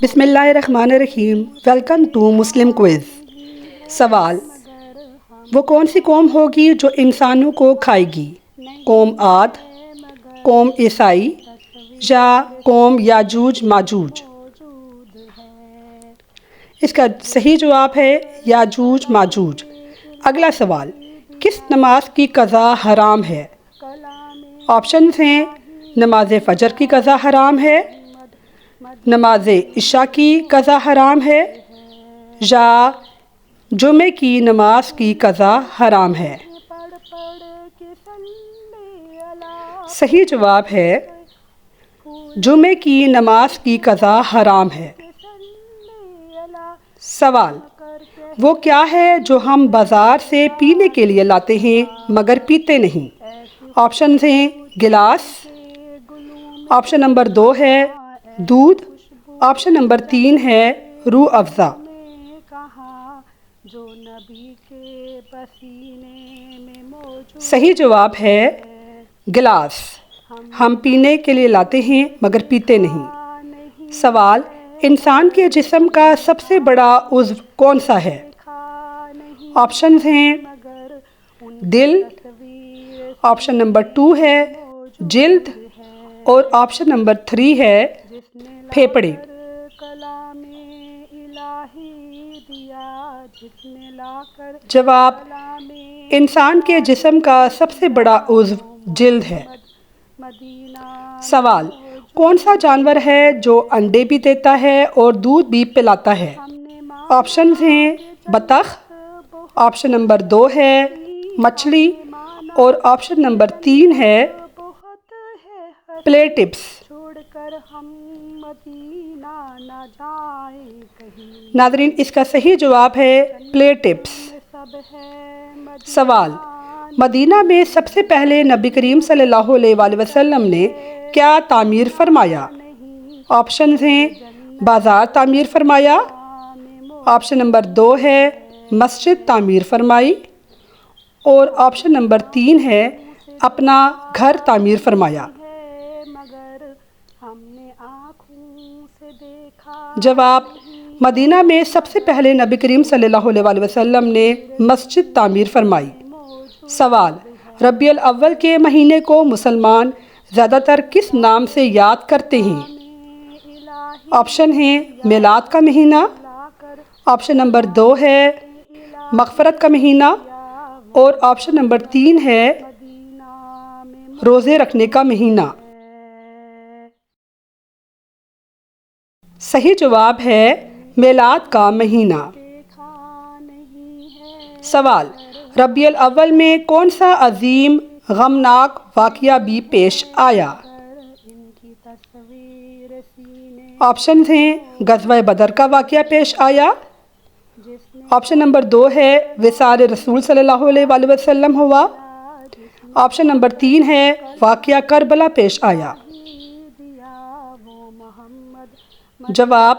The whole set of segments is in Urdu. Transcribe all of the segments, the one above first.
بسم اللہ الرحمن الرحیم۔ Welcome to Muslim quiz. سوال: وہ کون سی قوم ہوگی جو انسانوں کو کھائے گی؟ قوم عاد، قوم عیسائی یا قوم یاجوج ماجوج؟ اس کا صحیح جواب ہے یاجوج ماجوج۔ اگلا سوال: کس نماز کی قضا حرام ہے؟ آپشنز ہیں: نماز فجر کی قضا حرام ہے، نماز عشاء کی قضا حرام ہے یا جمعے کی نماز کی قضا حرام ہے؟ صحیح جواب ہے جمعے کی نماز کی قضا حرام ہے۔ سوال: وہ کیا ہے جو ہم بازار سے پینے کے لیے لاتے ہیں مگر پیتے نہیں؟ آپشنز ہیں: گلاس، آپشن نمبر 2 ہے دودھ، آپشن نمبر 3 ہے روح افزا۔ صحیح جواب ہے گلاس، ہم پینے کے لیے لاتے ہیں مگر پیتے نہیں۔ سوال: انسان کے جسم کا سب سے بڑا عضو کون سا ہے؟ آپشنز ہیں: دل، آپشن نمبر 2 ہے جلد اور آپشن نمبر 3 ہے پھیپھڑے۔ جواب: انسان کے جسم کا سب سے بڑا عضو جلد ہے۔ سوال: کون سا جانور ہے جو انڈے بھی دیتا ہے اور دودھ بھی پلاتا ہے؟ آپشنز ہیں: بطخ، آپشن نمبر 2 ہے مچھلی اور آپشن نمبر 3 ہے پلیٹپس۔ ناظرین، اس کا صحیح جواب ہے پلیٹپس۔ سوال: مدینہ میں سب سے پہلے نبی کریم صلی اللہ علیہ وآلہ وسلم نے کیا تعمیر فرمایا؟ آپشنز ہیں: بازار تعمیر فرمایا، آپشن نمبر 2 ہے مسجد تعمیر فرمائی اور آپشن نمبر 3 ہے اپنا گھر تعمیر فرمایا۔ جواب: مدینہ میں سب سے پہلے نبی کریم صلی اللہ علیہ وآلہ وسلم نے مسجد تعمیر فرمائی۔ سوال: ربیع الاول کے مہینے کو مسلمان زیادہ تر کس نام سے یاد کرتے ہیں؟ آپشن ہیں: میلاد کا مہینہ، آپشن نمبر 2 ہے مغفرت کا مہینہ اور آپشن نمبر 3 ہے روزے رکھنے کا مہینہ۔ صحیح جواب ہے میلاد کا مہینہ۔ سوال: ربیع الاول میں کون سا عظیم غمناک واقعہ بھی پیش آیا؟ آپشنز ہیں: غزوہ بدر کا واقعہ پیش آیا، آپشن نمبر 2 ہے وصال رسول صلی اللہ علیہ وآلہ وسلم ہوا، آپشن نمبر 3 ہے واقعہ کربلا پیش آیا۔ جواب: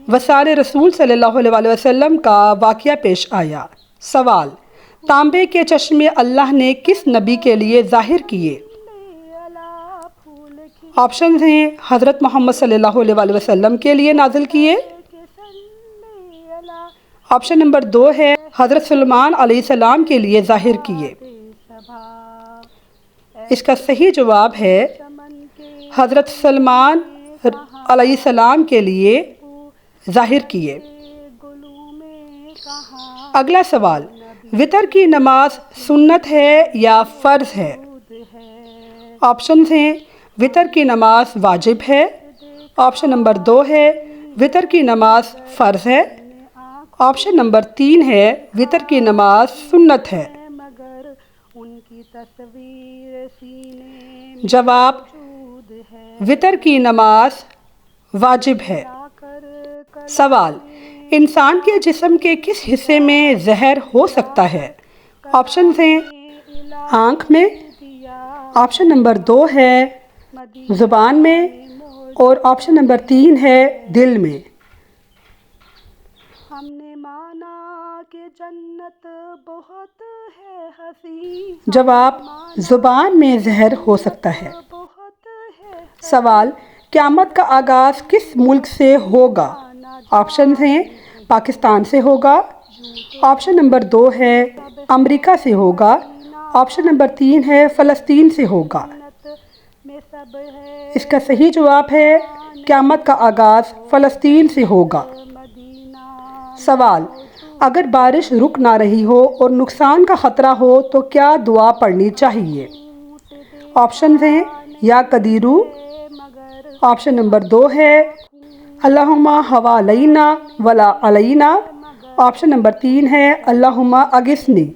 وصال رسول صلی اللہ علیہ وآلہ وسلم کا واقعہ پیش آیا۔ سوال: تانبے کے چشمے اللہ نے کس نبی کے لیے ظاہر کیے؟ آپشنز ہیں: حضرت محمد صلی اللہ علیہ وآلہ وسلم کے لیے نازل کیے، آپشن نمبر 2 ہے حضرت سلیمان علیہ السلام کے لیے ظاہر کیے۔ اس کا صحیح جواب ہے حضرت سلیمان علیہ السلام کے لیے ظاہر کیے۔ اگلا سوال: وتر کی نماز سنت ہے یا فرض ہے؟ آپشنز ہیں: وتر کی نماز واجب ہے، آپشن نمبر 2 ہے وتر کی نماز فرض ہے، آپشن نمبر 3 ہے وتر کی نماز سنت ہے۔ جواب: وتر کی نماز واجب ہے۔ سوال: انسان کے جسم کے کس حصے میں زہر ہو سکتا ہے؟ آپشنز ہیں: آنکھ میں، آپشن نمبر 2 ہے زبان میں اور آپشن نمبر 3 ہے دل میں۔ جواب: زبان میں زہر ہو سکتا ہے۔ سوال: قیامت کا آغاز کس ملک سے ہوگا؟ آپشنز ہیں پاکستان سے ہوگا، آپشن نمبر 2 ہے امریکہ سے ہوگا، آپشن نمبر 3 ہے فلسطین سے ہوگا۔ اس کا صحیح جواب ہے قیامت کا آغاز فلسطین سے ہوگا۔ سوال، اگر بارش رک نہ رہی ہو اور نقصان کا خطرہ ہو تو کیا دعا پڑھنی چاہیے؟ آپشنز ہیں یا قدیرو، آپشن نمبر 2 ہے اللہم حوالینا ولا علینا، آپشن نمبر 3 ہے اللہم اغثنی۔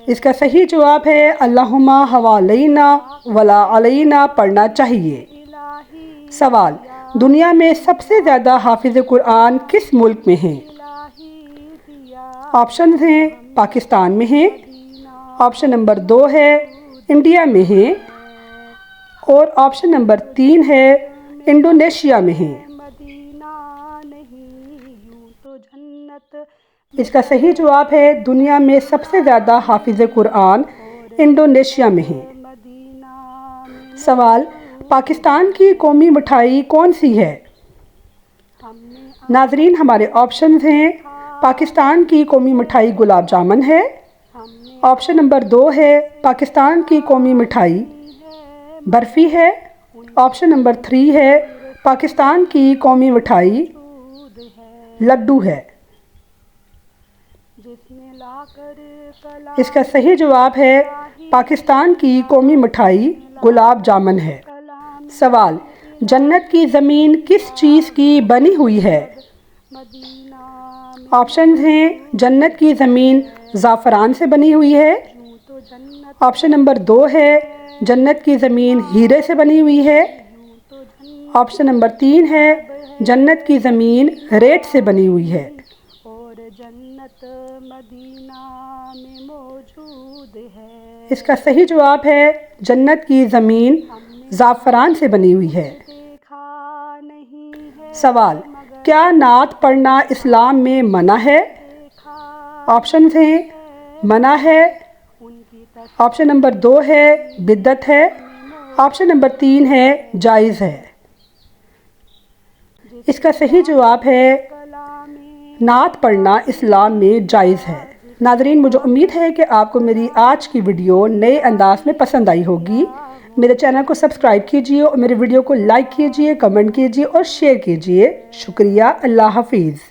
اس کا صحیح جواب ہے اللہم حوالینا ولا علینا پڑھنا چاہیے۔ سوال، دنیا میں سب سے زیادہ حافظ قرآن کس ملک میں ہیں؟ آپشنز ہیں پاکستان میں ہیں، آپشن نمبر 2 ہے انڈیا میں ہیں، اور آپشن نمبر 3 ہے انڈونیشیا میں ہیں۔ اس کا صحیح جواب ہے دنیا میں سب سے زیادہ حافظ قرآن انڈونیشیا میں ہیں۔ سوال، پاکستان کی قومی مٹھائی کون سی ہے؟ ناظرین، ہمارے آپشنز ہیں پاکستان کی قومی مٹھائی گلاب جامن ہے، آپشن نمبر 2 ہے پاکستان کی قومی مٹھائی برفی ہے، آپشن نمبر 3 ہے پاکستان کی قومی مٹھائی لڈو ہے۔ اس کا صحیح جواب ہے پاکستان کی قومی مٹھائی گلاب جامن ہے۔ سوال، جنت کی زمین کس چیز کی بنی ہوئی ہے؟ آپشنز ہیں جنت کی زمین زعفران سے بنی ہوئی ہے، آپشن نمبر 2 ہے جنت کی زمین ہیرے سے بنی ہوئی ہے، آپشن نمبر 3 ہے جنت کی زمین ریت سے بنی ہوئی ہے۔ اس کا صحیح جواب ہے جنت کی زمین زعفران سے بنی ہوئی ہے۔ سوال، کیا نعت پڑھنا اسلام میں منع ہے؟ آپشنز ہیں منع ہے، آپشن نمبر 2 ہے بدعت ہے، آپشن نمبر 3 ہے جائز ہے۔ اس کا صحیح جواب ہے نعت پڑھنا اسلام میں جائز ہے۔ ناظرین، مجھے امید ہے کہ آپ کو میری آج کی ویڈیو نئے انداز میں پسند آئی ہوگی۔ میرے چینل کو سبسکرائب کیجئے اور میرے ویڈیو کو لائک کیجئے، کمنٹ کیجئے اور شیئر کیجئے۔ شکریہ، اللہ حافظ۔